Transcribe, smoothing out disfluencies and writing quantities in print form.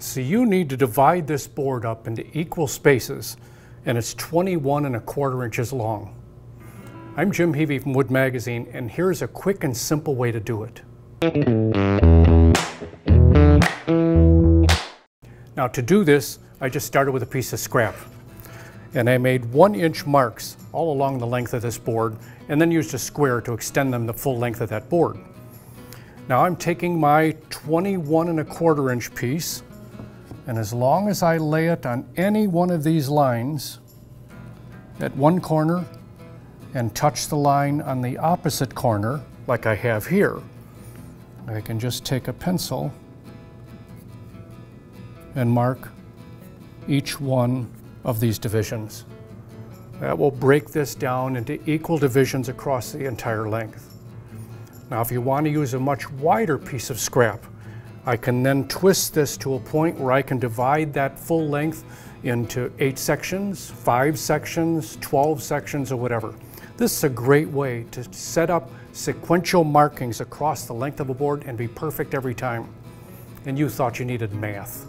So you need to divide this board up into equal spaces, and it's 21¼ inches long. I'm Jim Heavey from Wood Magazine, and here's a quick and simple way to do it. Now to do this, I just started with a piece of scrap. And I made 1-inch marks all along the length of this board, and then used a square to extend them the full length of that board. Now I'm taking my 21¼ inch piece, and as long as I lay it on any one of these lines at one corner and touch the line on the opposite corner, like I have here, I can just take a pencil and mark each one of these divisions. That will break this down into equal divisions across the entire length. Now if you want to use a much wider piece of scrap, I can then twist this to a point where I can divide that full length into 8 sections, 5 sections, 12 sections, or whatever. This is a great way to set up sequential markings across the length of a board and be perfect every time. And you thought you needed math.